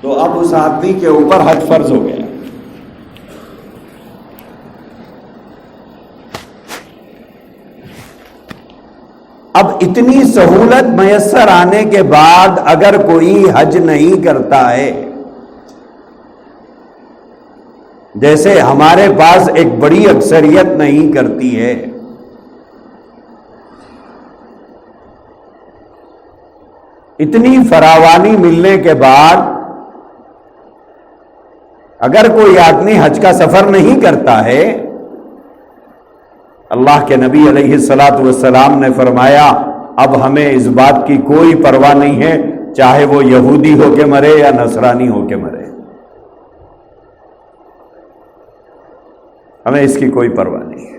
تو اب اس آدمی کے اوپر حج فرض ہو گیا. اب اتنی سہولت میسر آنے کے بعد اگر کوئی حج نہیں کرتا ہے، جیسے ہمارے پاس ایک بڑی اکثریت نہیں کرتی ہے، اتنی فراوانی ملنے کے بعد اگر کوئی آدمی حج کا سفر نہیں کرتا ہے، اللہ کے نبی علیہ الصلاۃ والسلام نے فرمایا اب ہمیں اس بات کی کوئی پرواہ نہیں ہے چاہے وہ یہودی ہو کے مرے یا نصرانی ہو کے مرے، ہمیں اس کی کوئی پرواہ نہیں ہے.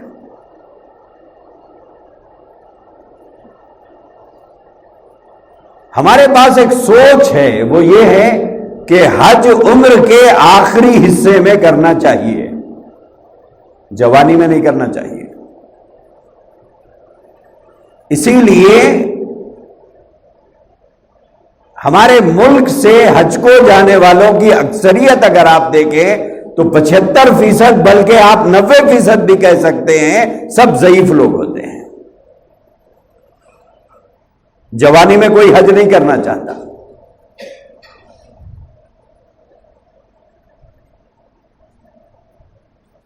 ہمارے پاس ایک سوچ ہے، وہ یہ ہے کہ حج عمر کے آخری حصے میں کرنا چاہیے، جوانی میں نہیں کرنا چاہیے. اسی لیے ہمارے ملک سے حج کو جانے والوں کی اکثریت اگر آپ دیکھیں تو 75% بلکہ آپ 90% بھی کہہ سکتے ہیں سب ضعیف لوگ ہوتے ہیں. جوانی میں کوئی حج نہیں کرنا چاہتا.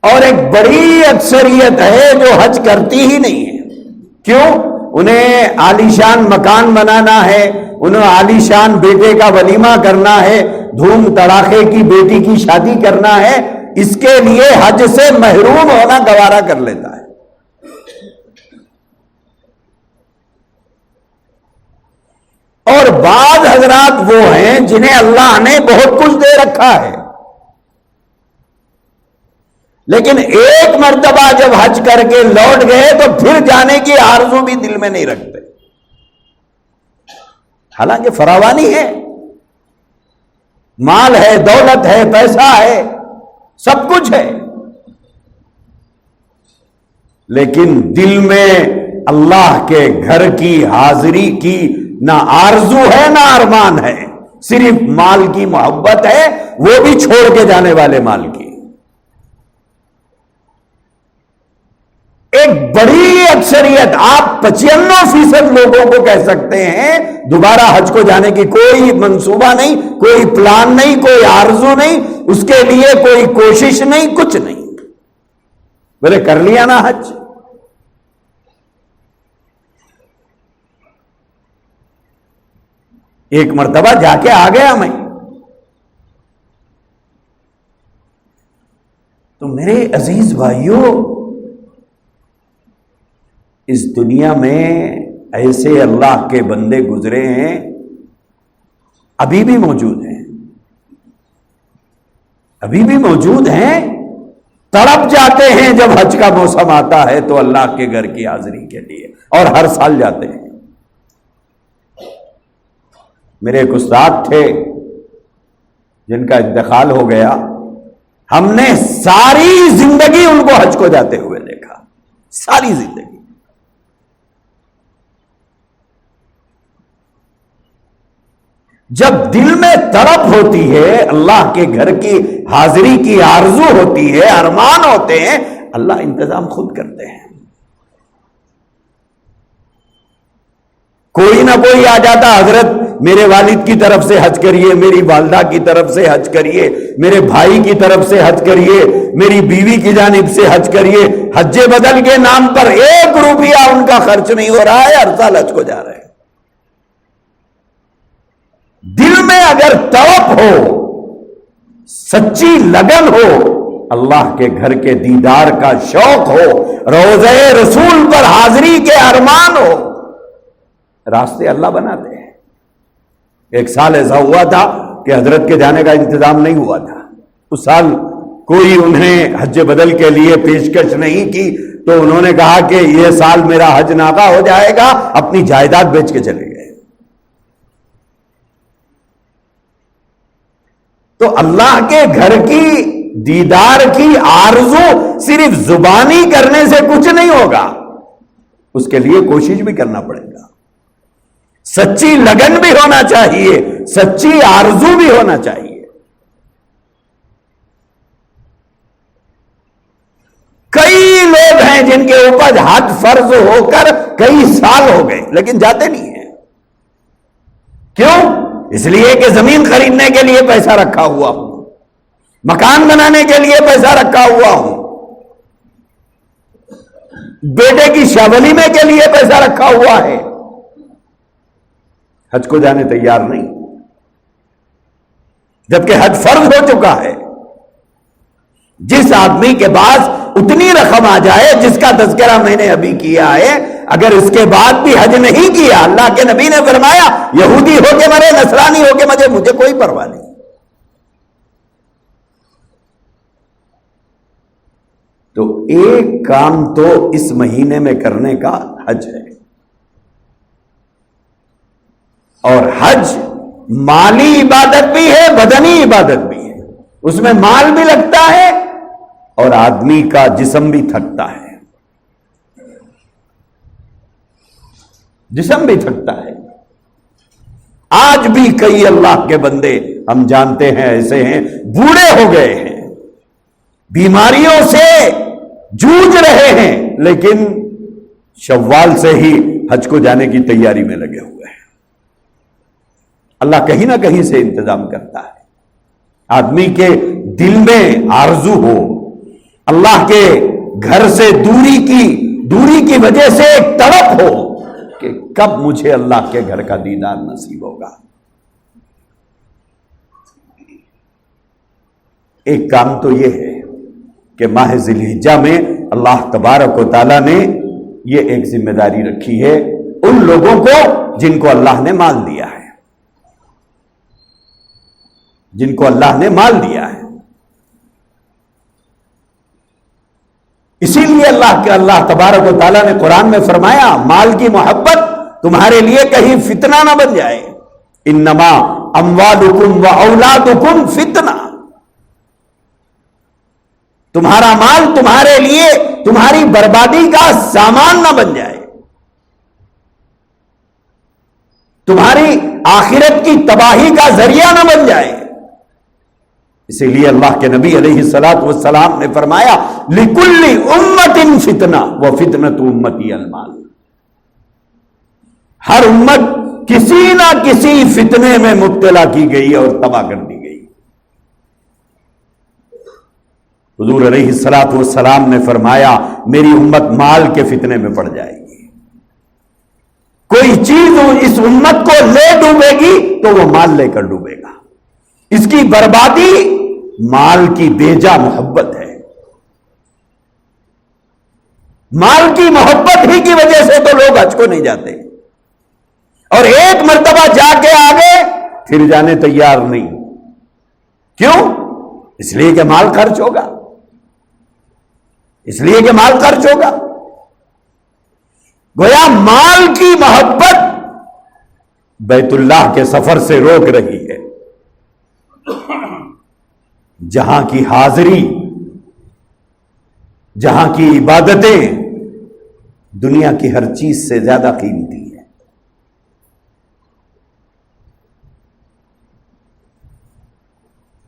اور ایک بڑی اکثریت ہے جو حج کرتی ہی نہیں ہے. کیوں؟ انہیں عالیشان مکان بنانا ہے، انہیں عالیشان بیٹے کا ولیمہ کرنا ہے، دھوم تڑاخے کی بیٹی کی شادی کرنا ہے، اس کے لیے حج سے محروم ہونا گوارا کر لیتا ہے. اور بعض حضرات وہ ہیں جنہیں اللہ نے بہت کچھ دے رکھا ہے، لیکن ایک مرتبہ جب حج کر کے لوٹ گئے تو پھر جانے کی آرزو بھی دل میں نہیں رکھتے، حالانکہ فراوانی ہے، مال ہے، دولت ہے، پیسہ ہے، سب کچھ ہے، لیکن دل میں اللہ کے گھر کی حاضری کی نہ آرزو ہے نہ ارمان ہے، صرف مال کی محبت ہے، وہ بھی چھوڑ کے جانے والے مال کی. ایک بڑی اکثریت، آپ 95% لوگوں کو کہہ سکتے ہیں دوبارہ حج کو جانے کی کوئی منصوبہ نہیں، کوئی پلان نہیں، کوئی آرزو نہیں، اس کے لیے کوئی کوشش نہیں، کچھ نہیں. بولے کر لیا نا حج. ایک مرتبہ جا کے آ گیا میں. تو میرے عزیز بھائیوں، اس دنیا میں ایسے اللہ کے بندے گزرے ہیں، ابھی بھی موجود ہیں، ابھی بھی موجود ہیں، تڑپ جاتے ہیں جب حج کا موسم آتا ہے تو اللہ کے گھر کی حاضری کے لیے، اور ہر سال جاتے ہیں. میرے ایک استاد تھے جن کا انتقال ہو گیا، ہم نے ساری زندگی ان کو حج کو جاتے ہوئے دیکھا، ساری زندگی. جب دل میں تڑپ ہوتی ہے، اللہ کے گھر کی حاضری کی آرزو ہوتی ہے، ارمان ہوتے ہیں، اللہ انتظام خود کرتے ہیں. کوئی نہ کوئی آ جاتا، حضرت میرے والد کی طرف سے حج کریے، میری والدہ کی طرف سے حج کریے، میرے بھائی کی طرف سے حج کریے، میری بیوی کی جانب سے حج کریے. حج بدل کے نام پر 1 روپیہ ان کا خرچ نہیں ہو رہا ہے، ہر سال حج کو جا رہے ہیں. دل میں اگر طرف ہو، سچی لگن ہو، اللہ کے گھر کے دیدار کا شوق ہو، روضہ رسول پر حاضری کے ارمان ہو، راستے اللہ بناتے ہیں. ایک سال ایسا ہوا تھا کہ حضرت کے جانے کا انتظام نہیں ہوا تھا. اس سال کوئی انہیں حج بدل کے لیے پیشکش نہیں کی، تو انہوں نے کہا کہ یہ سال میرا حج ناکا ہو جائے گا، اپنی جائیداد بیچ کے چلے گئے. تو اللہ کے گھر کی دیدار کی آرزو صرف زبانی کرنے سے کچھ نہیں ہوگا، اس کے لیے کوشش بھی کرنا پڑے گا، سچی لگن بھی ہونا چاہیے، سچی آرزو بھی ہونا چاہیے. کئی لوگ ہیں جن کے اوپر حج فرض ہو کر کئی سال ہو گئے لیکن جاتے نہیں ہیں. کیوں؟ اس لیے کہ زمین خریدنے کے لیے پیسہ رکھا ہوا ہوں، مکان بنانے کے لیے پیسہ رکھا ہوا ہوں، بیٹے کی شاولیمے کے لیے پیسہ رکھا ہوا ہے، حج کو جانے تیار نہیں، جبکہ حج فرض ہو چکا ہے. جس آدمی کے پاس اتنی رقم آ جائے جس کا تذکرہ میں نے ابھی کیا ہے، اگر اس کے بعد بھی حج نہیں کیا، اللہ کے نبی نے فرمایا یہودی ہو کے مرے، نصرانی ہو کے مرے، مجھے کوئی پرواہ نہیں. تو ایک کام تو اس مہینے میں کرنے کا حج ہے، اور حج مالی عبادت بھی ہے، بدنی عبادت بھی ہے. اس میں مال بھی لگتا ہے اور آدمی کا جسم بھی تھکتا ہے، جسم بھی تھکتا ہے. آج بھی کئی اللہ کے بندے ہم جانتے ہیں ایسے ہیں، بوڑھے ہو گئے ہیں، بیماریوں سے جوجھ رہے ہیں، لیکن شوال سے ہی حج کو جانے کی تیاری میں لگے ہوئے ہیں. اللہ کہیں نہ کہیں سے انتظام کرتا ہے. آدمی کے دل میں آرزو ہو، اللہ کے گھر سے دوری کی وجہ سے ایک تڑپ ہو کہ کب مجھے اللہ کے گھر کا دیدار نصیب ہوگا. ایک کام تو یہ ہے کہ ماہ ذی الحجہ میں اللہ تبارک و تعالیٰ نے یہ ایک ذمہ داری رکھی ہے ان لوگوں کو جن کو اللہ نے مال دیا ہے، جن کو اللہ نے مال دیا ہے. اسی لیے اللہ تبارک و تعالیٰ نے قرآن میں فرمایا مال کی محبت تمہارے لیے کہیں فتنہ نہ بن جائے. انما اموالکم و اولادکم فتنہ، تمہارا مال تمہارے لیے تمہاری بربادی کا سامان نہ بن جائے، تمہاری آخرت کی تباہی کا ذریعہ نہ بن جائے. اسی لیے اللہ کے نبی علیہ الصلوۃ والسلام نے فرمایا لِكُلِّ أُمَّةٍ فِتْنَةٌ وَفِتْنَةُ أُمَّتِي الْمَالُ. ہر امت کسی نہ کسی فتنے میں مبتلا کی گئی اور تباہ کر دی گئی. حضور علیہ الصلوۃ والسلام نے فرمایا میری امت مال کے فتنے میں پڑ جائے گی. کوئی چیز اس امت کو لے ڈوبے گی تو وہ مال لے کر ڈوبے گا. اس کی بربادی مال کی بیجا محبت ہے. مال کی محبت ہی کی وجہ سے تو لوگ حج کو نہیں جاتے، اور ایک مرتبہ جا کے آگے پھر جانے تیار نہیں. کیوں؟ اس لیے کہ مال خرچ ہوگا، اس لیے کہ مال خرچ ہوگا. گویا مال کی محبت بیت اللہ کے سفر سے روک رہی ہے. جہاں کی حاضری، جہاں کی عبادتیں دنیا کی ہر چیز سے زیادہ قیمتی ہے.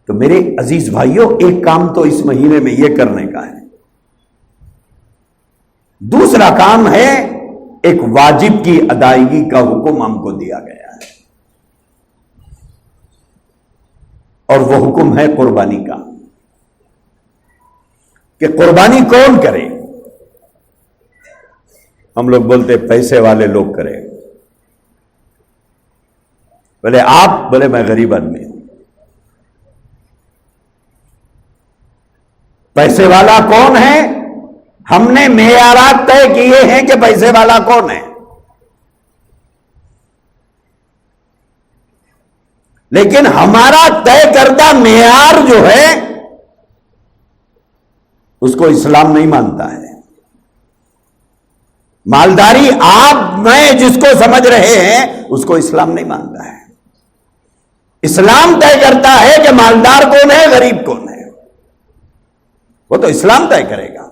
تو میرے عزیز بھائیوں، ایک کام تو اس مہینے میں یہ کرنے کا ہے. دوسرا کام ہے ایک واجب کی ادائیگی کا حکم ہم کو دیا گیا ہے، اور وہ حکم ہے قربانی کا. کہ قربانی کون کرے؟ ہم لوگ بولتے پیسے والے لوگ کرے. بولے آپ، بولے میں غریب آدمی ہوں. پیسے والا کون ہے؟ ہم نے معیارات طے کیے ہیں کہ پیسے والا کون ہے، لیکن ہمارا طے کردہ معیار جو ہے اس کو اسلام نہیں مانتا ہے. مالداری آپ میں جس کو سمجھ رہے ہیں اس کو اسلام نہیں مانتا ہے. اسلام طے کرتا ہے کہ مالدار کون ہے، غریب کون ہے. وہ تو اسلام طے کرے گا،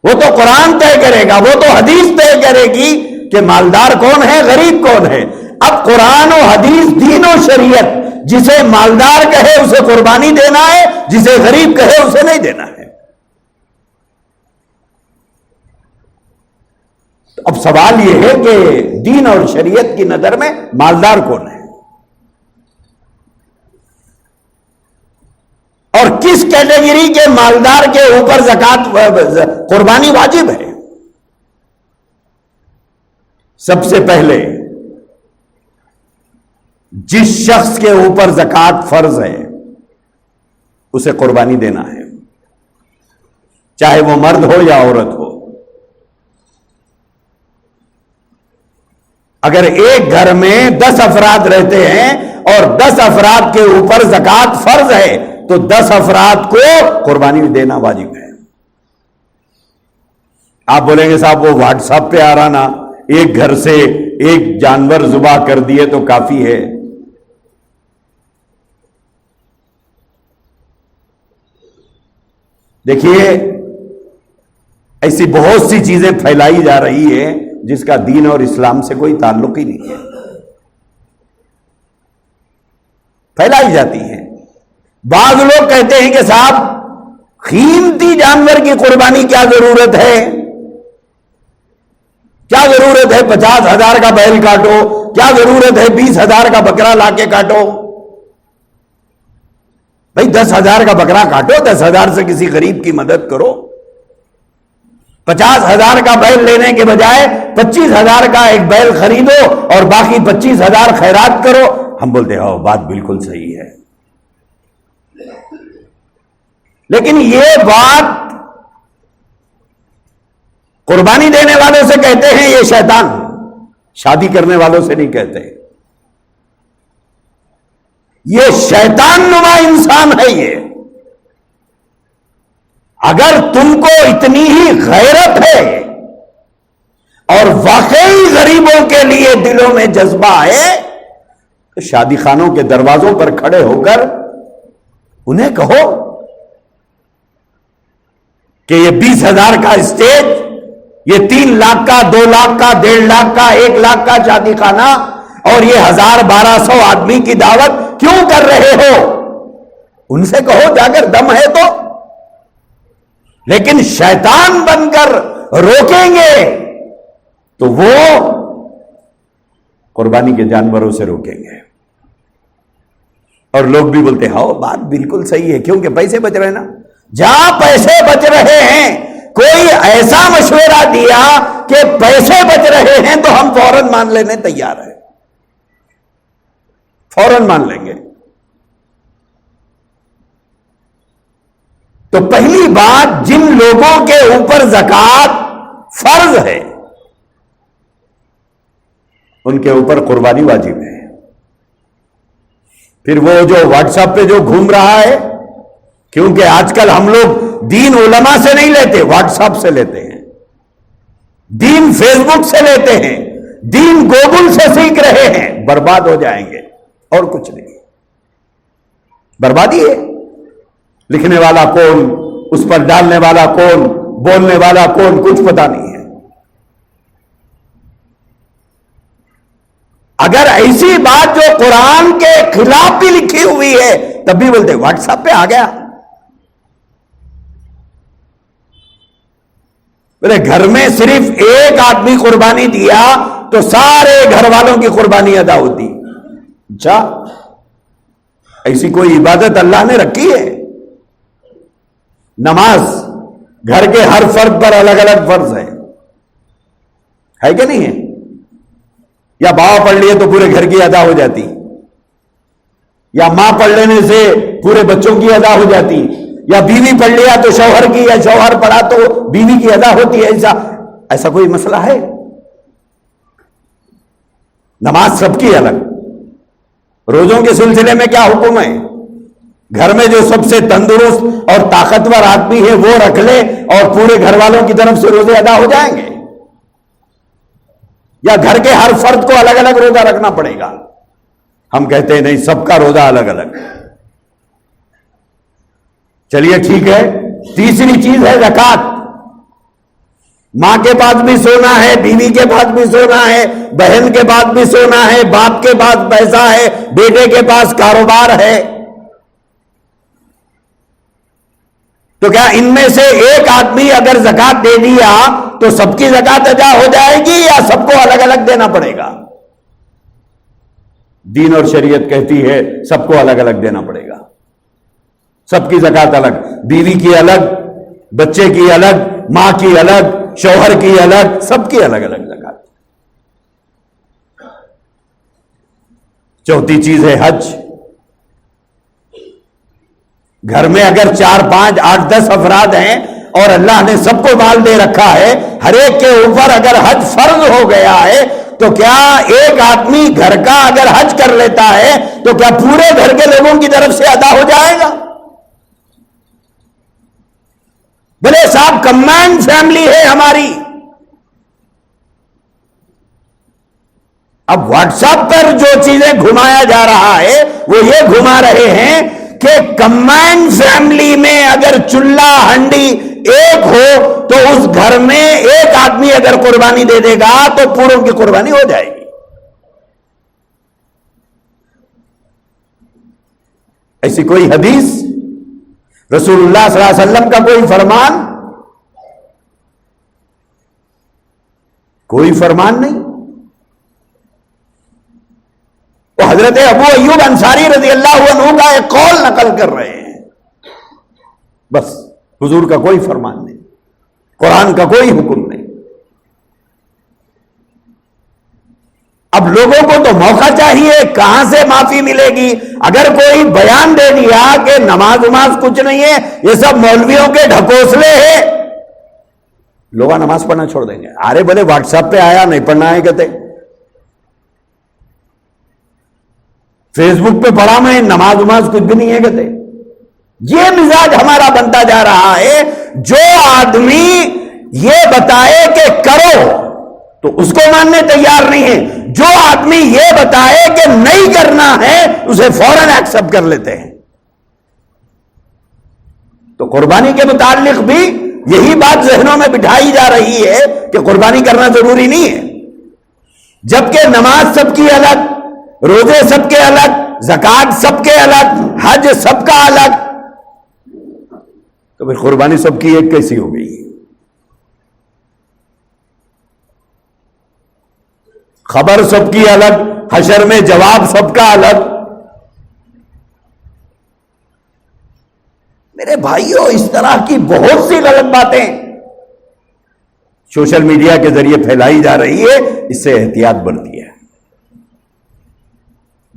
وہ تو قرآن طے کرے گا، وہ تو حدیث طے کرے گی کہ مالدار کون ہے، غریب کون ہے. اب قرآن و حدیث، دین و شریعت جسے مالدار کہے اسے قربانی دینا ہے، جسے غریب کہے اسے نہیں دینا ہے. اب سوال یہ ہے کہ دین اور شریعت کی نظر میں مالدار کون ہے اور کس کیٹیگری کے مالدار کے اوپر زکات قربانی واجب ہے؟ سب سے پہلے جس شخص کے اوپر زکات فرض ہے اسے قربانی دینا ہے، چاہے وہ مرد ہو یا عورت ہو۔ اگر ایک گھر میں 10 افراد رہتے ہیں اور 10 افراد کے اوپر زکات فرض ہے تو 10 افراد کو قربانی دینا واجب ہے۔ آپ بولیں گے صاحب وہ واٹس ایپ پہ آ رہا نا، ایک گھر سے ایک جانور ذبح کر دیے تو کافی ہے۔ دیکھیے ایسی بہت سی چیزیں پھیلائی جا رہی ہے جس کا دین اور اسلام سے کوئی تعلق ہی نہیں ہے، پھیلائی جاتی ہیں۔ بعض لوگ کہتے ہیں کہ صاحب قیمتی جانور کی قربانی کیا ضرورت ہے؟ کیا ضرورت ہے 50,000 کا بیل کاٹو؟ کیا ضرورت ہے 20,000 کا بکرا لا کے کاٹو؟ بھائی 10,000 کا بکرا کاٹو، 10,000 سے کسی غریب کی مدد کرو۔ 50,000 کا بیل لینے کے بجائے 25,000 کا ایک بیل خریدو اور باقی 25,000 خیرات کرو۔ ہم بولتے ہیں بات بالکل صحیح ہے، لیکن یہ بات قربانی دینے والوں سے کہتے ہیں یہ شیطان، شادی کرنے والوں سے نہیں کہتے۔ یہ شیطان نما انسان ہے۔ یہ اگر تم کو اتنی ہی غیرت ہے اور واقعی غریبوں کے لیے دلوں میں جذبہ ہے تو شادی خانوں کے دروازوں پر کھڑے ہو کر انہیں کہو کہ یہ 20,000 کا اسٹیج، یہ 3 لاکھ کا، 2 لاکھ کا، 1.5 لاکھ کا، 1 لاکھ کا شادی خانہ اور یہ 1,000-1,200 آدمی کی دعوت کیوں کر رہے ہو؟ ان سے کہو جا کر دم ہے تو، لیکن شیطان بن کر روکیں گے تو وہ قربانی کے جانوروں سے روکیں گے۔ اور لوگ بھی بولتے ہیں بات بالکل صحیح ہے، کیونکہ پیسے بچ رہے ہیں نا۔ جہاں پیسے بچ رہے ہیں، کوئی ایسا مشورہ دیا کہ پیسے بچ رہے ہیں تو ہم فوراً مان لینے تیار ہیں، فوراً مان لیں گے۔ تو پہلی بات، جن لوگوں کے اوپر زکات فرض ہے ان کے اوپر قربانی واجب ہے۔ پھر وہ جو واٹس ایپ پہ جو گھوم رہا ہے، کیونکہ آج کل ہم لوگ دین علماء سے نہیں لیتے، واٹس ایپ سے لیتے ہیں، دین فیس بک سے لیتے ہیں، دین گوگل سے سیکھ رہے ہیں، برباد ہو جائیں گے اور کچھ نہیں۔ بربادی ہے۔ لکھنے والا کون، اس پر ڈالنے والا کون، بولنے والا کون، کچھ پتا نہیں ہے۔ اگر ایسی بات جو قرآن کے خلاف بھی لکھی ہوئی ہے تب بھی بولتے واٹس ایپ پہ آ گیا۔ بولے گھر میں صرف ایک آدمی قربانی دیا تو سارے گھر والوں کی قربانی ادا ہوتی۔ اچھا، ایسی کوئی عبادت اللہ نے رکھی ہے؟ نماز گھر کے ہر فرد پر الگ الگ فرض ہے کہ نہیں ہے؟ یا باپ پڑھ لیے تو پورے گھر کی ادا ہو جاتی، یا ماں پڑھ لینے سے پورے بچوں کی ادا ہو جاتی، یا بیوی پڑھ لیا تو شوہر کی، یا شوہر پڑھا تو بیوی کی ادا ہوتی ہے۔ ایسا کوئی مسئلہ ہے؟ نماز سب کی الگ۔ روزوں کے سلسلے میں کیا حکم ہے؟ گھر میں جو سب سے تندرست اور طاقتور آدمی ہے وہ رکھ لے اور پورے گھر والوں کی طرف سے روزے ادا ہو جائیں گے، یا گھر کے ہر فرد کو الگ الگ روزہ رکھنا پڑے گا؟ ہم کہتے ہیں نہیں، سب کا روزہ الگ الگ۔ چلیے ٹھیک ہے۔ تیسری چیز ہے زکات۔ ماں کے پاس بھی سونا ہے، بیوی کے پاس بھی سونا ہے، بہن کے پاس بھی سونا ہے، باپ کے پاس پیسہ ہے، بیٹے کے پاس کاروبار ہے، تو کیا ان میں سے ایک آدمی اگر زکات دے دیا تو سب کی زکات ادا ہو جائے گی یا سب کو الگ الگ دینا پڑے گا؟ دین اور شریعت کہتی ہے سب کو الگ الگ دینا پڑے گا، سب کی زکات الگ، بیوی کی الگ، بچے کی الگ، ماں کی الگ، شوہر کی الگ، سب کی الگ الگ زکات۔ چوتھی چیز ہے حج۔ گھر میں اگر 4 5 8 10 افراد ہیں اور اللہ نے سب کو مال دے رکھا ہے، ہر ایک کے اوپر اگر حج فرض ہو گیا ہے، تو کیا ایک آدمی گھر کا اگر حج کر لیتا ہے تو کیا پورے گھر کے لوگوں کی طرف سے ادا ہو جائے گا؟ بھلے صاحب کمبائنڈ فیملی ہے ہماری۔ اب واٹس ایپ پر جو چیزیں گھمایا جا رہا ہے وہ یہ گھما رہے ہیں کہ کمبائنڈ فیملی میں اگر چولہا ہنڈی ایک ہو تو اس گھر میں ایک آدمی اگر قربانی دے دے گا تو پوروں کی قربانی ہو جائے گی۔ ایسی کوئی حدیث، رسول اللہ صلی اللہ علیہ وسلم کا کوئی فرمان، کوئی فرمان نہیں۔ وہ حضرت ابو ایوب انصاری رضی اللہ عنہ کا ایک قول نقل کر رہے ہیں، بس حضور کا کوئی فرمان نہیں، قرآن کا کوئی حکم نہیں۔ اب لوگوں کو تو موقع چاہیے، کہاں سے معافی ملے گی؟ اگر کوئی بیان دے دیا کہ نماز وماز کچھ نہیں ہے، یہ سب مولویوں کے ڈھکوسلے ہیں، لوگ نماز پڑھنا چھوڑ دیں گے۔ ارے بولے واٹس ایپ پہ آیا، نہیں پڑھنا ہے کہتے، فیس بک پہ پڑھا میں، نماز وماز کچھ بھی نہیں ہے کہتے۔ یہ مزاج ہمارا بنتا جا رہا ہے۔ جو آدمی یہ بتائے کہ کرو تو اس کو ماننے تیار نہیں ہے، جو آدمی یہ بتائے کہ نہیں کرنا ہے اسے فوراً ایکسپٹ کر لیتے ہیں۔ تو قربانی کے متعلق بھی یہی بات ذہنوں میں بٹھائی جا رہی ہے کہ قربانی کرنا ضروری نہیں ہے، جبکہ نماز سب کی الگ، روزے سب کے الگ، زکات سب کے الگ، حج سب کا الگ، تو پھر قربانی سب کی ایک کیسی ہو گئی؟ خبر سب کی الگ، حشر میں جواب سب کا الگ۔ میرے بھائیوں، اس طرح کی بہت سی غلط باتیں سوشل میڈیا کے ذریعے پھیلائی جا رہی ہے، اس سے احتیاط بڑھتی ہے۔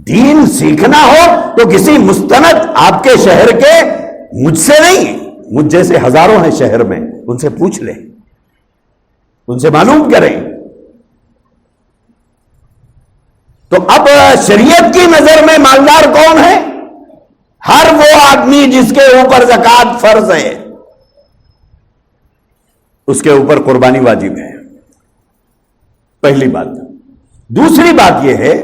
دین سیکھنا ہو تو کسی مستند آپ کے شہر کے، مجھ سے نہیں، مجھ جیسے ہزاروں ہیں شہر میں، ان سے پوچھ لیں، ان سے معلوم کریں۔ تو اب شریعت کی نظر میں مالدار کون ہے؟ ہر وہ آدمی جس کے اوپر زکات فرض ہے، اس کے اوپر قربانی واجب ہے، پہلی بات۔ دوسری بات یہ ہے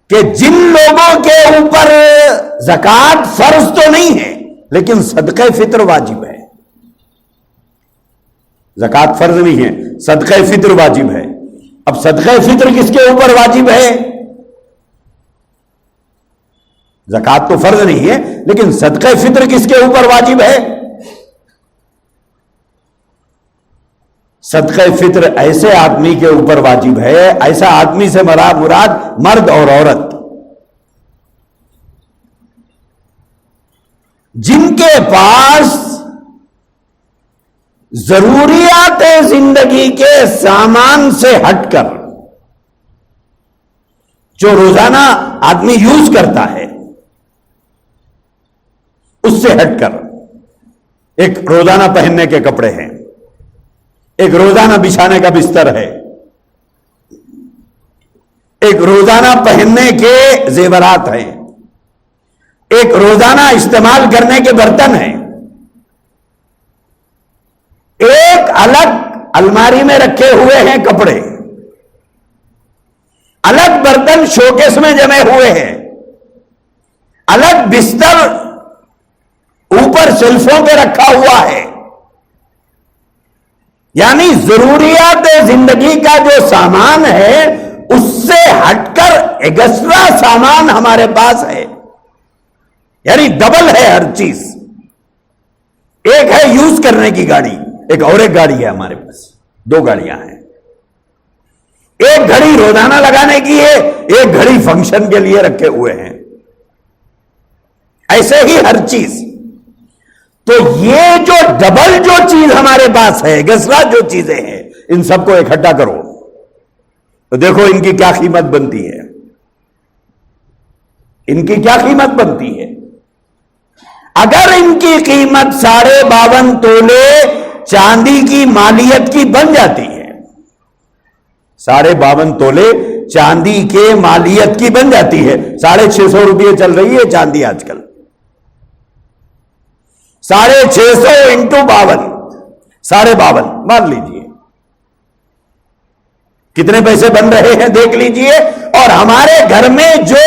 کہ جن لوگوں کے اوپر زکات فرض تو نہیں ہے لیکن صدقہ فطر واجب ہے، زکات فرض نہیں ہے، صدقہ فطر واجب ہے۔ اب صدقہ فطر کس کے اوپر واجب ہے؟ زکات تو فرض نہیں ہے لیکن صدقہ فطر کس کے اوپر واجب ہے؟ صدقہ فطر ایسے آدمی کے اوپر واجب ہے، ایسا آدمی سے مراد مرد اور عورت، جن کے پاس ضروریات زندگی کے سامان سے ہٹ کر، جو روزانہ آدمی یوز کرتا ہے اس سے ہٹ کر، ایک روزانہ پہننے کے کپڑے ہیں، ایک روزانہ بچھانے کا بستر ہے، ایک روزانہ پہننے کے زیورات ہیں، ایک روزانہ استعمال کرنے کے برتن ہیں، ایک الگ الماری میں رکھے ہوئے ہیں کپڑے، الگ برتن شوکیس میں جمے ہوئے ہیں، الگ بستر اوپر شیلفوں پہ رکھا ہوا ہے۔ یعنی ضروریات زندگی کا جو سامان ہے اس سے ہٹ کر ایکسٹرا سامان ہمارے پاس ہے، یعنی ڈبل ہے ہر چیز۔ ایک ہے یوز کرنے کی گاڑی، ایک اور ایک گاڑی ہے ہمارے پاس، 2 گاڑیاں ہیں. ایک گھڑی روزانہ لگانے کی ہے، ایک گھڑی فنکشن کے لیے رکھے ہوئے ہیں. ایسے ہی ہر چیز. تو یہ جو ڈبل جو چیز ہمارے پاس ہے، گسرا جو چیزیں ہیں، ان سب کو اکٹھا کرو تو دیکھو ان کی کیا قیمت بنتی ہے. ان کی کیا قیمت بنتی ہے. اگر ان کی قیمت 52.5 تولے چاندی کی مالیت کی بن جاتی ہے، 52.5 تولے چاندی کے مالیت کی بن جاتی ہے. 650 روپئے چل رہی ہے چاندی آج کل. 650 انٹو 52، 52.5 مان لیجئے کتنے پیسے بن رہے ہیں دیکھ لیجئے. اور ہمارے گھر میں جو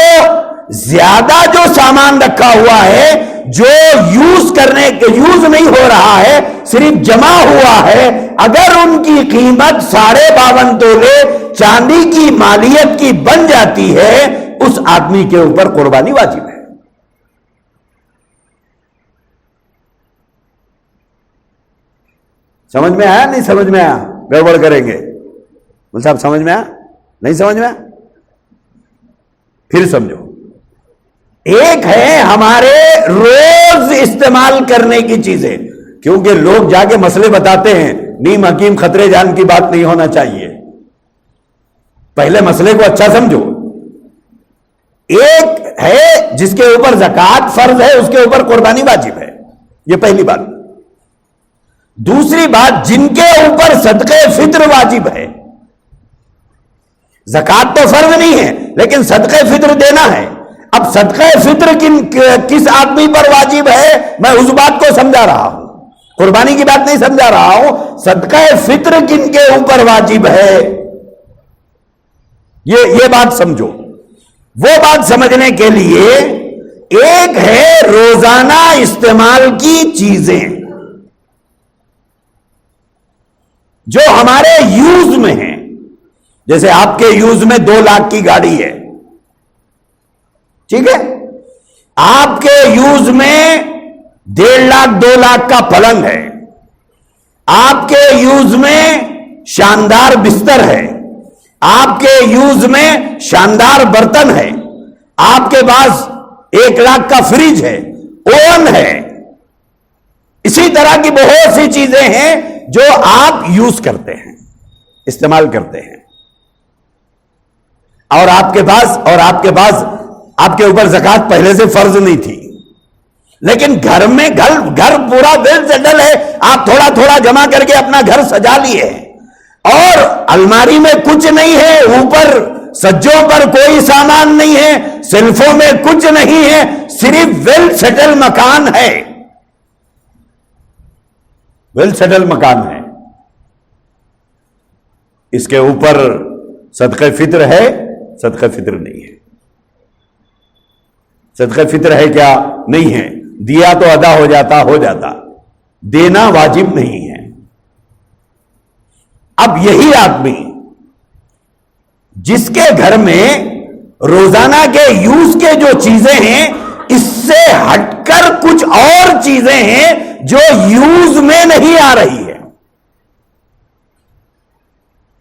زیادہ جو سامان رکھا ہوا ہے، جو یوز نہیں ہو رہا ہے، صرف جمع ہوا ہے، اگر ان کی قیمت 52.5 تولے چاندی کی مالیت کی بن جاتی ہے، اس آدمی کے اوپر قربانی واجب ہے. سمجھ میں آیا؟ نہیں سمجھ میں آیا؟ گڑبڑ کریں گے. مول صاحب سمجھ میں آیا؟ نہیں سمجھ میں آیا؟ پھر سمجھو. ایک ہے ہمارے روز استعمال کرنے کی چیزیں، کیونکہ لوگ جا کے مسئلے بتاتے ہیں، نیم حکیم خطرے جان کی بات نہیں ہونا چاہیے. پہلے مسئلے کو اچھا سمجھو. ایک ہے جس کے اوپر زکوٰۃ فرض ہے، اس کے اوپر قربانی واجب ہے. یہ پہلی بات. دوسری بات، جن کے اوپر صدقہ فطر واجب ہے. زکوٰۃ تو فرض نہیں ہے لیکن صدقہ فطر دینا ہے. اب صدقہ فطر کس آدمی پر واجب ہے، میں اس بات کو سمجھا رہا ہوں، قربانی کی بات نہیں سمجھا رہا ہوں. صدقہ فطر کن کے اوپر واجب ہے، یہ بات سمجھو. وہ بات سمجھنے کے لیے ایک ہے روزانہ استعمال کی چیزیں جو ہمارے یوز میں ہیں. جیسے آپ کے یوز میں 2 لاکھ کی گاڑی ہے، ٹھیک ہے. آپ کے یوز میں 1.5 لاکھ 2 لاکھ کا پلنگ ہے. آپ کے یوز میں شاندار بستر ہے. آپ کے یوز میں شاندار برتن ہے. آپ کے پاس 1 لاکھ کا فریج ہے، اوون ہے. اسی طرح کی بہت سی چیزیں ہیں جو آپ یوز کرتے ہیں، استعمال کرتے ہیں. اور آپ کے پاس آپ کے اوپر زکوٰۃ پہلے سے فرض نہیں تھی، لیکن گھر میں گھر پورا ویل سیٹل ہے. آپ تھوڑا تھوڑا جمع کر کے اپنا گھر سجا لیے ہیں، اور الماری میں کچھ نہیں ہے، اوپر سجوں پر کوئی سامان نہیں ہے، سیلفوں میں کچھ نہیں ہے، صرف ویل سیٹل مکان ہے. ویل سیٹل مکان ہے. اس کے اوپر صدقہ فطر ہے؟ صدقہ فطر نہیں ہے. صدقہ فطر ہے کیا؟ نہیں ہے. دیا تو ادا ہو جاتا، دینا واجب نہیں ہے. اب یہی آدمی جس کے گھر میں روزانہ کے یوز کے جو چیزیں ہیں، اس سے ہٹ کر کچھ اور چیزیں ہیں جو یوز میں نہیں آ رہی ہے،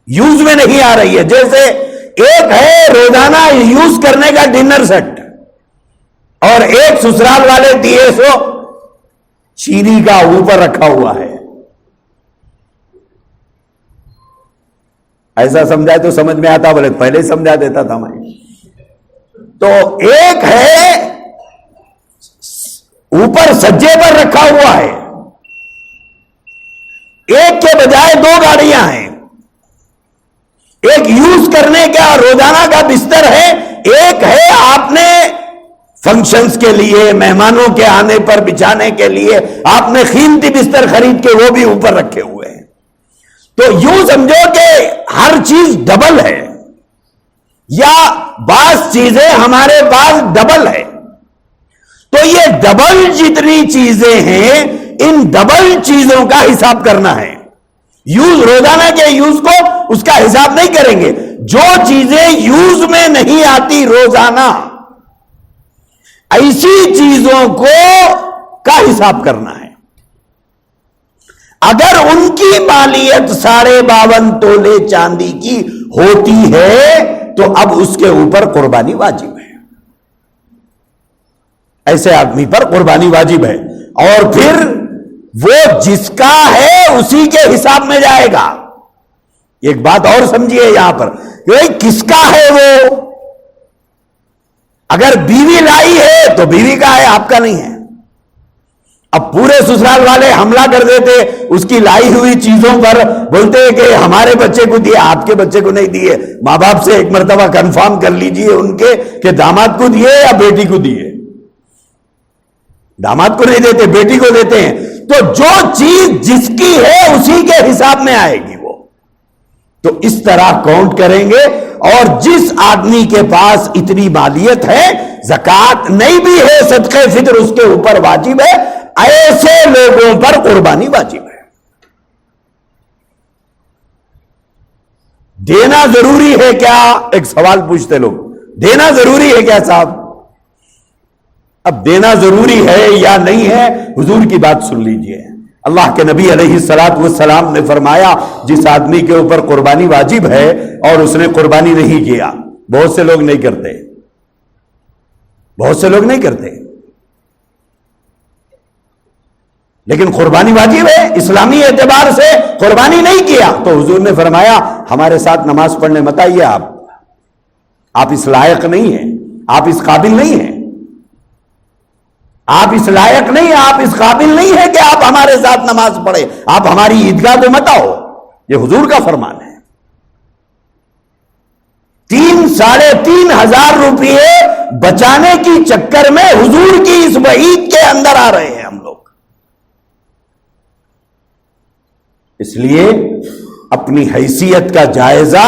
یوز میں نہیں آ رہی ہے. جیسے ایک ہے روزانہ یوز کرنے کا ڈنر سیٹ، اور ایک سسرال والے دیے سو چینی کا اوپر رکھا ہوا ہے. ایسا سمجھائے تو سمجھ میں آتا، بولے پہلے سمجھا دیتا تھا میں. تو ایک ہے اوپر سجے پر رکھا ہوا ہے، ایک کے بجائے 2 گاڑیاں ہیں. ایک یوز کرنے کا روزانہ کا بستر ہے، ایک ہے آپ نے فنکشنز کے لیے، مہمانوں کے آنے پر بچھانے کے لیے آپ نے قیمتی بستر خرید کے وہ بھی اوپر رکھے ہوئے ہیں. تو یوں سمجھو کہ ہر چیز ڈبل ہے، یا بعض چیزیں ہمارے پاس ڈبل ہے. تو یہ ڈبل جتنی چیزیں ہیں، ان ڈبل چیزوں کا حساب کرنا ہے. یوز روزانہ کے یوز کو اس کا حساب نہیں کریں گے. جو چیزیں یوز میں نہیں آتی روزانہ، ایسی چیزوں کو کا حساب کرنا ہے. اگر ان کی مالیت 52.5 تولے چاندی کی ہوتی ہے تو اب اس کے اوپر قربانی واجب ہے. ایسے آدمی پر قربانی واجب ہے. اور پھر وہ جس کا ہے اسی کے حساب میں جائے گا. ایک بات اور سمجھیے یہاں پر کہ کس کا ہے وہ. اگر بیوی لائی ہے تو بیوی کا ہے, آپ کا نہیں ہے. اب پورے سسرال والے حملہ کر دیتے اس کی لائی ہوئی چیزوں پر, بولتے کہ ہمارے بچے کو دیے, آپ کے بچے کو نہیں دیے. ماں باپ سے ایک مرتبہ کنفرم کر لیجئے ان کے کہ داماد کو دیے یا بیٹی کو دیے. داماد کو نہیں دیتے, بیٹی کو دیتے ہیں. تو جو چیز جس کی ہے اسی کے حساب میں آئے گی وہ. تو اس طرح کاؤنٹ کریں گے. اور جس آدمی کے پاس اتنی مالیت ہے, زکوٰۃ نہیں بھی ہے, صدقہ فطر اس کے اوپر واجب ہے, ایسے لوگوں پر قربانی واجب ہے. دینا ضروری ہے کیا؟ ایک سوال پوچھتے لوگ, دینا ضروری ہے کیا صاحب؟ اب دینا ضروری ہے یا نہیں ہے, حضور کی بات سن لیجئے. اللہ کے نبی علیہ الصلوۃ والسلام نے فرمایا جس آدمی کے اوپر قربانی واجب ہے اور اس نے قربانی نہیں کیا, بہت سے لوگ نہیں کرتے, بہت سے لوگ نہیں کرتے, لیکن قربانی واجب ہے, اسلامی اعتبار سے قربانی نہیں کیا, تو حضور نے فرمایا ہمارے ساتھ نماز پڑھنے مت آئیے, آپ اس لائق نہیں ہیں, آپ اس قابل نہیں ہیں, آپ اس لائق نہیں, آپ اس قابل نہیں ہیں کہ آپ ہمارے ساتھ نماز پڑھیں, آپ ہماری عیدگاہ کو مت آؤ. یہ حضور کا فرمان ہے. 3,500 ہزار روپئے بچانے کی چکر میں حضور کی اس وعید کے اندر آ رہے ہیں ہم لوگ. اس لیے اپنی حیثیت کا جائزہ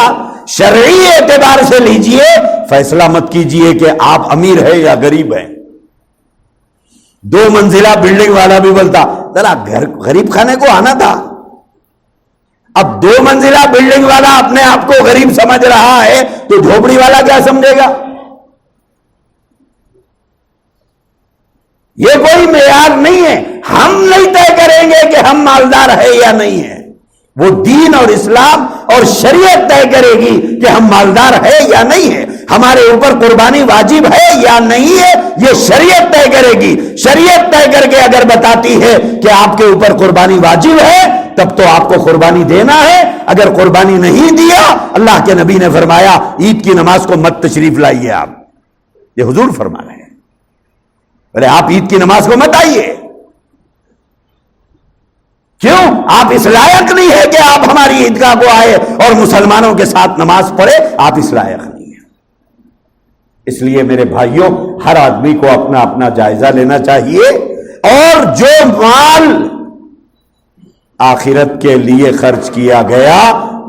شرعی اعتبار سے لیجئے, فیصلہ مت کیجئے کہ آپ امیر ہیں یا غریب ہیں. 2 منزلہ بلڈنگ والا بھی بولتا ذرا گھر غریب خانے کو آنا تھا. اب 2 منزلہ بلڈنگ والا اپنے آپ کو غریب سمجھ رہا ہے تو جھوپڑی والا کیا سمجھے گا؟ یہ کوئی معیار نہیں ہے. ہم نہیں طے کریں گے کہ ہم مالدار ہے یا نہیں ہے, وہ دین اور اسلام اور شریعت طے کرے گی کہ ہم مالدار ہے یا نہیں ہے. ہمارے اوپر قربانی واجب ہے یا نہیں ہے, یہ شریعت طے کرے گی. شریعت طے کر کے اگر بتاتی ہے کہ آپ کے اوپر قربانی واجب ہے تب تو آپ کو قربانی دینا ہے. اگر قربانی نہیں دیا, اللہ کے نبی نے فرمایا عید کی نماز کو مت تشریف لائیے آپ. یہ حضور فرما رہے ہیں, بولے آپ عید کی نماز کو مت آئیے. کیوں؟ آپ اس لائق نہیں ہے کہ آپ ہماری عیدگاہ کو آئے اور مسلمانوں کے ساتھ نماز پڑھے, آپ اس لائق نہیں ہیں. اس لیے میرے بھائیوں, ہر آدمی کو اپنا اپنا جائزہ لینا چاہیے. اور جو مال آخرت کے لیے خرچ کیا گیا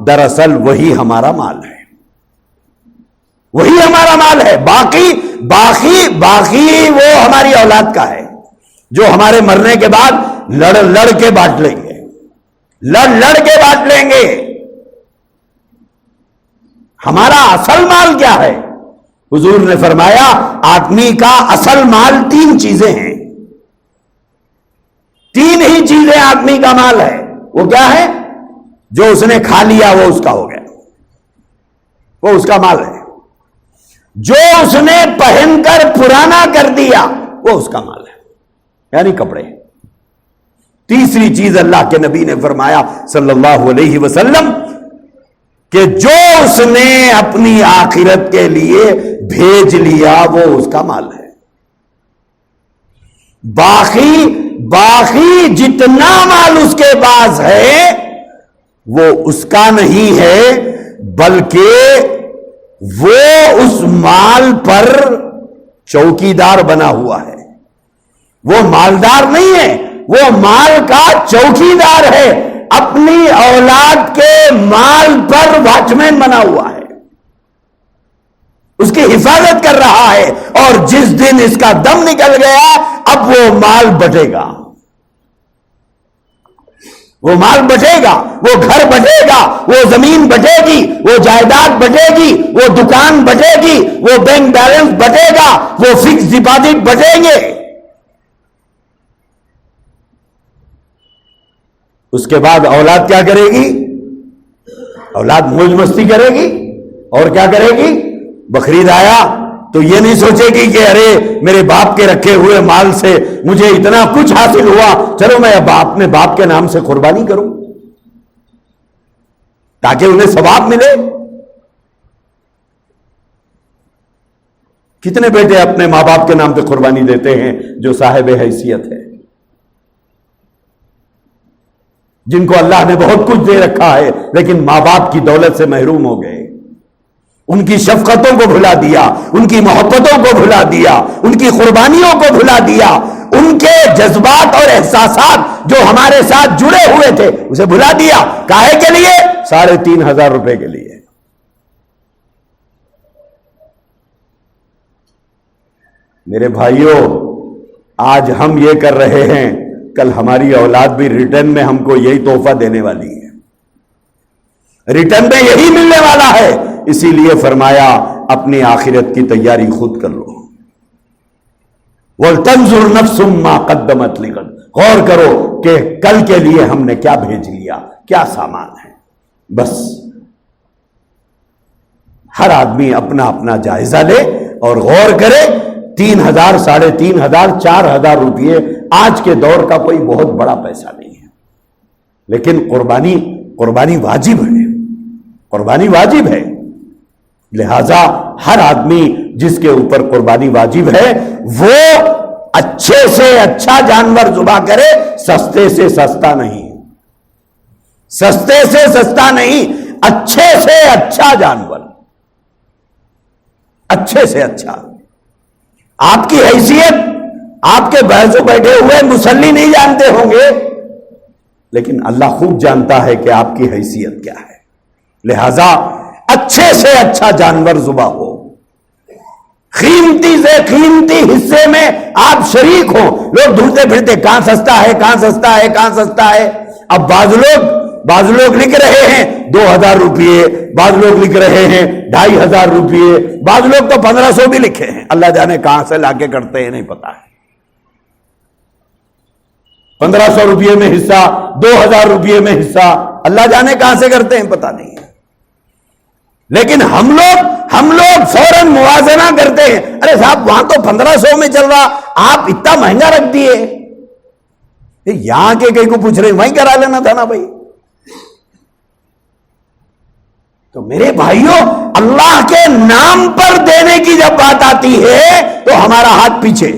دراصل وہی ہمارا مال ہے, وہی ہمارا مال ہے. باقی وہ ہماری اولاد کا ہے جو ہمارے مرنے کے بعد لڑ کے بانٹ لیں گے, لڑ کے بانٹ لیں گے. ہمارا اصل مال کیا ہے؟ حضور نے فرمایا آدمی کا اصل مال 3 چیزیں ہیں. 3 ہی چیزیں آدمی کا مال ہے. وہ کیا ہے؟ جو اس نے کھا لیا وہ اس کا ہو گیا, وہ اس کا مال ہے. جو اس نے پہن کر پرانا کر دیا وہ اس کا مال ہے, یعنی کپڑے. تیسری چیز اللہ کے نبی نے فرمایا صلی اللہ علیہ وسلم کہ جو اس نے اپنی آخرت کے لیے بھیج لیا وہ اس کا مال ہے. باقی جتنا مال اس کے پاس ہے وہ اس کا نہیں ہے, بلکہ وہ اس مال پر چوکیدار بنا ہوا ہے. وہ مالدار نہیں ہے, وہ مال کا چوکیدار ہے. اپنی اولاد کے مال پر واچمین بنا ہوا ہے, اس کی حفاظت کر رہا ہے. اور جس دن اس کا دم نکل گیا اب وہ مال بٹے گا, وہ مال بٹے گا, وہ گھر بٹے گا, وہ زمین بٹے گی, وہ جائیداد بٹے گی, وہ دکان بٹے گی, وہ بینک بیلنس بٹے گا, وہ فکس ڈپازٹ بٹیں گے. اس کے بعد اولاد کیا کرے گی؟ اولاد موج مستی کرے گی اور کیا کرے گی؟ بقرعید آیا تو یہ نہیں سوچے گی کہ ارے میرے باپ کے رکھے ہوئے مال سے مجھے اتنا کچھ حاصل ہوا، چلو میں اپنے باپ کے نام سے قربانی کروں تاکہ انہیں ثواب ملے۔ کتنے بیٹے اپنے ماں باپ کے نام پہ قربانی دیتے ہیں جو صاحب حیثیت ہے، جن کو اللہ نے بہت کچھ دے رکھا ہے لیکن ماں باپ کی دولت سے محروم ہو گئے، ان کی شفقتوں کو بھلا دیا، ان کی محبتوں کو بھلا دیا، ان کی قربانیوں کو بھلا دیا، ان کے جذبات اور احساسات جو ہمارے ساتھ جڑے ہوئے تھے اسے بھلا دیا۔ کاہے کے لیے؟ 3,500 روپے کے لیے۔ میرے بھائیوں، آج ہم یہ کر رہے ہیں، کل ہماری اولاد بھی ریٹرن میں ہم کو یہی تحفہ دینے والی ہے، ریٹرن میں یہی ملنے والا ہے۔ اسی لیے فرمایا اپنی آخرت کی تیاری خود کر لو۔ وَلْتَنْظُرْ نَفْسٌ مَّا قَدَّمَتْ لِغَدٍ، غور کرو کہ کل کے لیے ہم نے کیا بھیج لیا، کیا سامان ہے۔ بس ہر آدمی اپنا اپنا جائزہ لے اور غور کرے۔ 3,000 3,500 4,000 روپئے آج کے دور کا کوئی بہت بڑا پیسہ نہیں ہے، لیکن قربانی واجب ہے، قربانی واجب ہے۔ لہذا ہر آدمی جس کے اوپر قربانی واجب ہے وہ اچھے سے اچھا جانور ذبح کرے، سستے سے سستا نہیں، سستے سے سستا نہیں، اچھے سے اچھا جانور، اچھے سے اچھا۔ آپ کی حیثیت آپ کے بحثوں بیٹھے ہوئے مصلی نہیں جانتے ہوں گے، لیکن اللہ خوب جانتا ہے کہ آپ کی حیثیت کیا ہے۔ لہذا اچھے سے اچھا جانور ذبح ہو، قیمتی سے قیمتی حصے میں آپ شریک ہوں۔ لوگ ڈھونڈتے پھرتے کہاں سستا ہے، کہاں سستا ہے، کہاں سستا ہے۔ اب بعض لوگ لکھ رہے ہیں 2,000 روپئے، بعض لوگ لکھ رہے ہیں 2,500 روپئے، بعض لوگ تو 1,500 بھی لکھے ہیں، اللہ جانے کہاں سے لا کے کرتے ہیں، نہیں پتا ہے۔ 1,500 روپئے میں حصہ، 2,000 روپئے میں حصہ، اللہ جانے کہاں سے کرتے ہیں، پتا نہیں ہے۔ لیکن ہم لوگ فوراً موازنہ کرتے ہیں، ارے صاحب وہاں تو 1,500 میں چل رہا، آپ اتنا مہنگا رکھ دیے۔ یہاں کے کہیں کو پوچھ رہے ہیں وہیں کرا لینا تھا نا بھائی۔ تو میرے بھائیوں، اللہ کے نام پر دینے کی جب بات آتی ہے تو ہمارا ہاتھ پیچھے،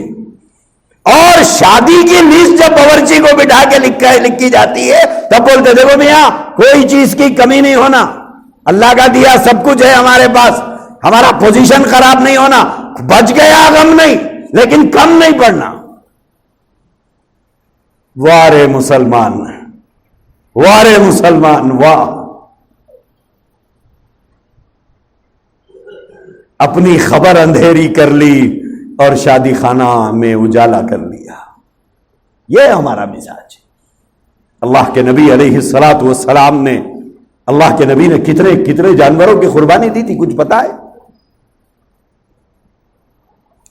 اور شادی کی لیسٹ جب باورچی کو بٹھا کے لکھی جاتی ہے تب بولتے دیکھو میاں کوئی چیز کی کمی نہیں ہونا، اللہ کا دیا سب کچھ ہے ہمارے پاس، ہمارا پوزیشن خراب نہیں ہونا، بچ گیا غم نہیں لیکن کم نہیں پڑنا۔ وارے مسلمان، وارے مسلمان، واہ! اپنی خبر اندھیری کر لی اور شادی خانہ میں اجالا کر لیا۔ یہ ہمارا مزاج ہے۔ اللہ کے نبی علیہ الصلاۃ والسلام نے، اللہ کے نبی نے کتنے جانوروں کی قربانی دی تھی، کچھ پتا ہے؟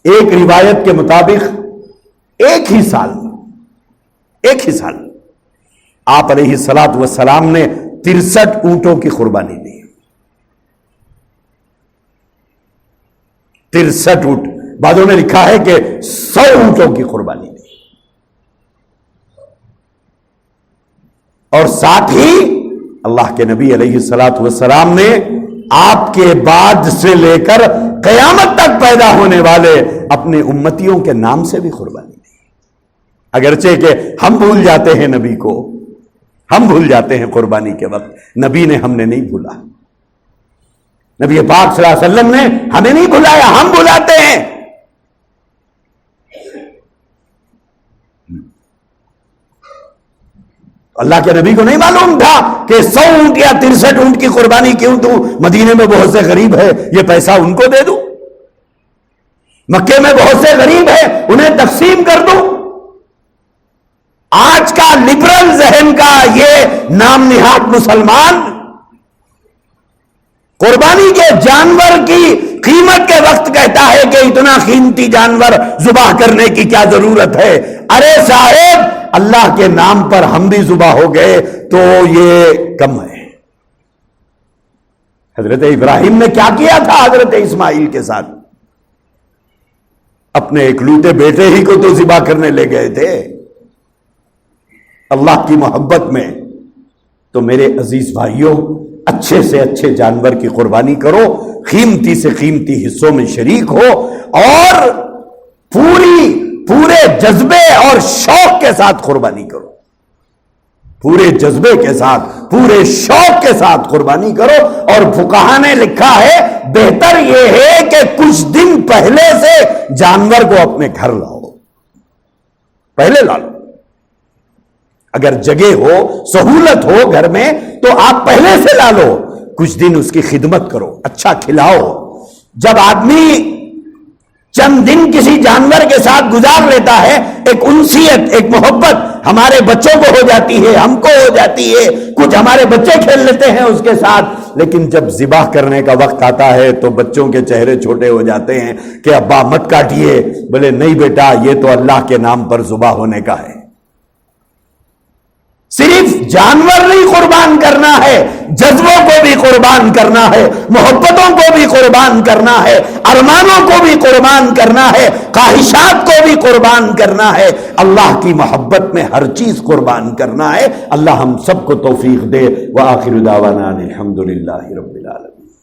ایک روایت کے مطابق ایک ہی سال آپ علیہ الصلاۃ والسلام نے 63 اونٹوں کی قربانی دی۔ 63 اونٹ، بعضوں نے لکھا ہے کہ 100 اونٹوں کی قربانی دی، اور ساتھ ہی اللہ کے نبی علیہ الصلاۃ والسلام نے آپ کے بعد سے لے کر قیامت تک پیدا ہونے والے اپنے امتیوں کے نام سے بھی قربانی دی۔ اگرچہ کہ ہم بھول جاتے ہیں نبی کو، ہم بھول جاتے ہیں قربانی کے وقت، نبی نے ہم نے نہیں بھولا، نبی پاک صلی اللہ علیہ وسلم نے ہمیں نہیں بھلایا، ہم بھلاتے ہیں۔ اللہ کے نبی کو نہیں معلوم تھا کہ 100 اونٹ یا 63 اونٹ کی قربانی کیوں دوں، مدینے میں بہت سے غریب ہے، یہ پیسہ ان کو دے دوں، مکے میں بہت سے غریب ہے انہیں تقسیم کر دوں۔ آج کا لبرل ذہن کا یہ نام نہاد مسلمان قربانی کے جانور کی قیمت کے وقت کہتا ہے کہ اتنا قیمتی جانور ذبح کرنے کی کیا ضرورت ہے؟ ارے صاحب، اللہ کے نام پر ہم بھی ذبح ہو گئے تو یہ کم ہے۔ حضرت ابراہیم نے کیا کیا تھا حضرت اسماعیل کے ساتھ؟ اپنے اکلوتے بیٹے ہی کو تو ذبح کرنے لے گئے تھے۔ اللہ کی محبت میں تو میرے عزیز بھائیوں، اچھے سے اچھے جانور کی قربانی کرو، قیمتی سے قیمتی حصوں میں شریک ہو، اور پورے جذبے اور شوق کے ساتھ قربانی کرو، پورے جذبے کے ساتھ، پورے شوق کے ساتھ قربانی کرو۔ اور فقہا نے لکھا ہے بہتر یہ ہے کہ کچھ دن پہلے سے جانور کو اپنے گھر لاؤ، پہلے لا لو۔ اگر جگہ ہو، سہولت ہو گھر میں، تو آپ پہلے سے لا لو، کچھ دن اس کی خدمت کرو، اچھا کھلاؤ۔ جب آدمی چند دن کسی جانور کے ساتھ گزار لیتا ہے، ایک انسیت، ایک محبت ہمارے بچوں کو ہو جاتی ہے، ہم کو ہو جاتی ہے، کچھ ہمارے بچے کھیل لیتے ہیں اس کے ساتھ۔ لیکن جب ذبح کرنے کا وقت آتا ہے تو بچوں کے چہرے چھوٹے ہو جاتے ہیں کہ ابا مت کاٹیے، بولے نہیں بیٹا، یہ تو اللہ کے نام پر ذبح ہونے کا ہے۔ صرف جانور نہیں قربان کرنا ہے، جذبوں کو بھی قربان کرنا ہے، محبتوں کو بھی قربان کرنا ہے، ارمانوں کو بھی قربان کرنا ہے، خواہشات کو بھی قربان کرنا ہے، اللہ کی محبت میں ہر چیز قربان کرنا ہے۔ اللہ ہم سب کو توفیق دے۔ وآخر دعوانا الحمدللہ رب